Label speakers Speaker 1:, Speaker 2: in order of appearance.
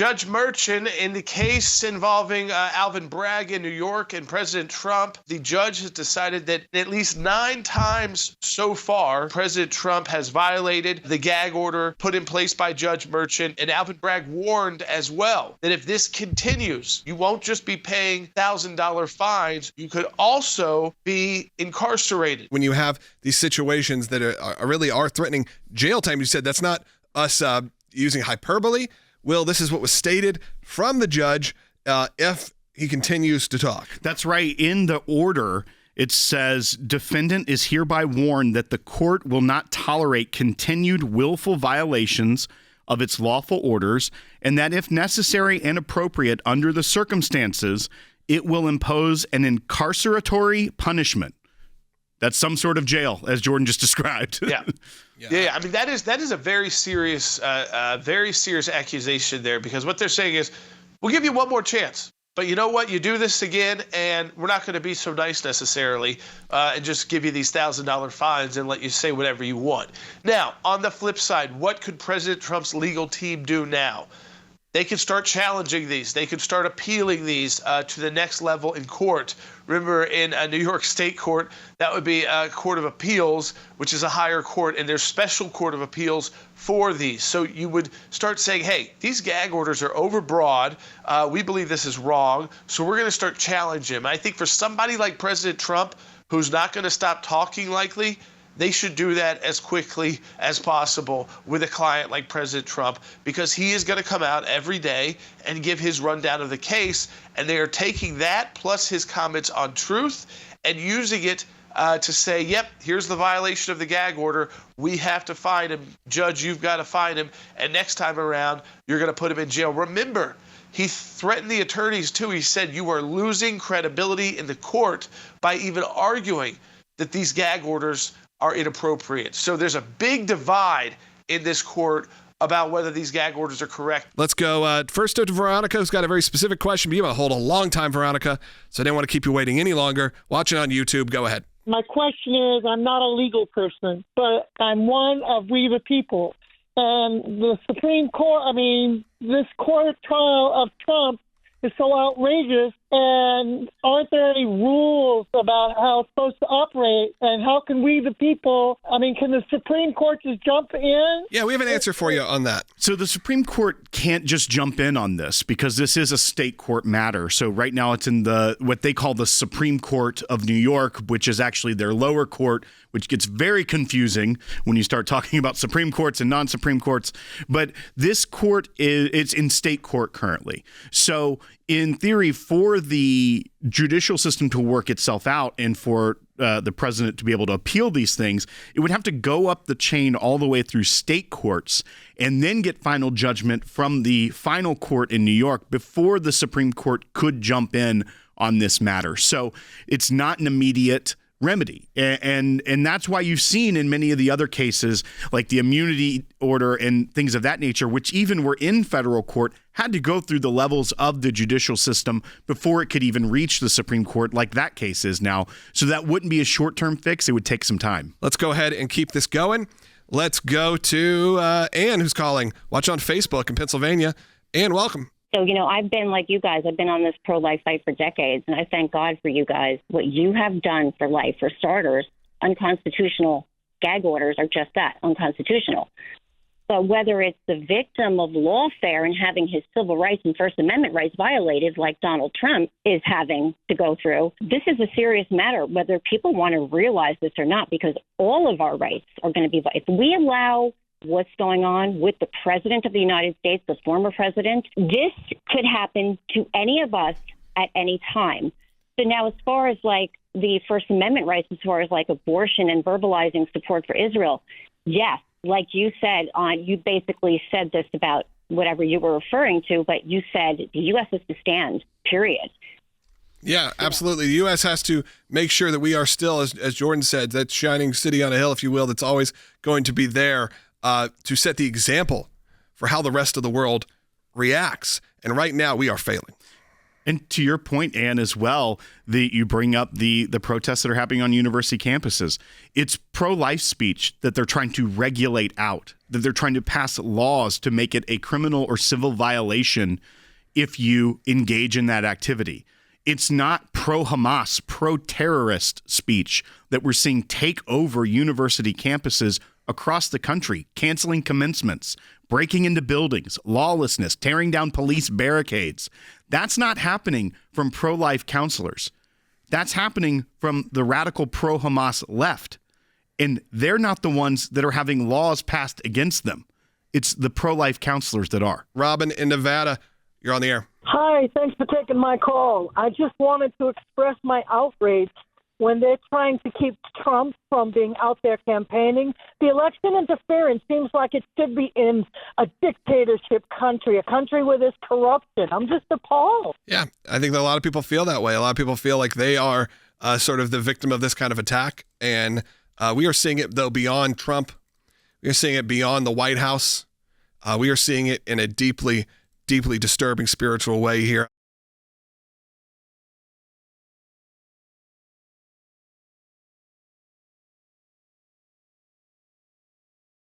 Speaker 1: Judge Merchant, in the case involving Alvin Bragg in New York and President Trump, the judge has decided that at least 9 times so far, President Trump has violated the gag order put in place by Judge Merchant. And Alvin Bragg warned as well that if this continues, you won't just be paying $1,000 fines, you could also be incarcerated.
Speaker 2: When you have these situations that really are threatening jail time, you said that's not us using hyperbole. Will, this is what was stated from the judge if he continues to talk.
Speaker 3: That's right. In the order, it says, defendant is hereby warned that the court will not tolerate continued willful violations of its lawful orders, and that if necessary and appropriate under the circumstances, it will impose an incarceratory punishment. That's some sort of jail, as Jordan just described.
Speaker 1: Yeah. I mean, that is a very serious accusation there, because what they're saying is, we'll give you one more chance, but you know what? You do this again, and we're not going to be so nice necessarily, and just give you these $1,000 fines and let you say whatever you want. Now, on the flip side, what could President Trump's legal team do now? They could start challenging these. They could start appealing these to the next level in court. Remember, in a New York State court, that would be a court of appeals, which is a higher court, and there's special court of appeals for these. So you would start saying, hey, these gag orders are overbroad. We believe this is wrong, so we're going to start challenging them. I think for somebody like President Trump, who's not going to stop talking likely, they should do that as quickly as possible with a client like President Trump, because he is going to come out every day and give his rundown of the case, and they are taking that plus his comments on truth and using it to say, yep, here's the violation of the gag order. We have to fine him. Judge, you've got to fine him, and next time around, you're going to put him in jail. Remember, he threatened the attorneys, too. He said, you are losing credibility in the court by even arguing that these gag orders are inappropriate. So there's a big divide in this court about whether these gag orders are correct.
Speaker 2: Let's go first to Veronica, who's got a very specific question. But you want to hold a long time, Veronica, so I didn't want to keep you waiting any longer. Watching on YouTube, go ahead.
Speaker 4: My question is, I'm not a legal person, but I'm one of we the people. And the Supreme Court, this court trial of Trump is so outrageous, and aren't there any rules about how it's supposed to operate, and how can we, the people, can the Supreme Court just jump in?
Speaker 2: Yeah, we have an answer for you on that.
Speaker 3: So the Supreme Court can't just jump in on this because this is a state court matter. So right now it's in what they call the Supreme Court of New York, which is actually their lower court, which gets very confusing when you start talking about Supreme Courts and non-Supreme Courts. But this court it's in state court currently. So in theory, for the judicial system to work itself out and for the president to be able to appeal these things, it would have to go up the chain all the way through state courts and then get final judgment from the final court in New York before the Supreme Court could jump in on this matter. So it's not an immediate remedy. And that's why you've seen in many of the other cases, like the immunity order and things of that nature, which even were in federal court, had to go through the levels of the judicial system before it could even reach the Supreme Court, like that case is now. So that wouldn't be a short-term fix. It would take some time.
Speaker 2: Let's go ahead and keep this going. Let's go to Ann, who's calling. Watch on Facebook in Pennsylvania. Ann, welcome.
Speaker 5: So, I've been like you guys. I've been on this pro-life fight for decades, and I thank God for you guys. What you have done for life, for starters, unconstitutional gag orders are just that, unconstitutional. But whether it's the victim of lawfare and having his civil rights and First Amendment rights violated, like Donald Trump is having to go through, this is a serious matter, whether people want to realize this or not, because all of our rights are going to be, if we allow what's going on with the president of the United States, the former president, this could happen to any of us at any time. So now, as far as like the First Amendment rights, as far as like abortion and verbalizing support for Israel, yes, like you said, you basically said this about whatever you were referring to, but you said the U.S. has to stand, period.
Speaker 2: Yeah, absolutely. The U.S. has to make sure that we are still, as Jordan said, that shining city on a hill, if you will, that's always going to be there to set the example for how the rest of the world reacts. And right now we are failing.
Speaker 3: And to your point, Ann, as well, you bring up the protests that are happening on university campuses. It's pro-life speech that they're trying to regulate out, that they're trying to pass laws to make it a criminal or civil violation if you engage in that activity. It's not pro-Hamas, pro-terrorist speech that we're seeing take over university campuses across the country, canceling commencements, breaking into buildings, lawlessness, tearing down police barricades. That's not happening from pro-life counselors. That's happening from the radical pro-Hamas left. And they're not the ones that are having laws passed against them. It's the pro-life counselors that are.
Speaker 2: Robin in Nevada, you're on the air.
Speaker 4: Hi, thanks for taking my call. I just wanted to express my outrage when they're trying to keep Trump from being out there campaigning. The election interference seems like it should be in a dictatorship country, a country where there's corruption. I'm just appalled.
Speaker 2: Yeah, I think that a lot of people feel that way. A lot of people feel like they are sort of the victim of this kind of attack. And we are seeing it, though, beyond Trump. We are seeing it beyond the White House. We are seeing it in a deeply, deeply disturbing spiritual way here.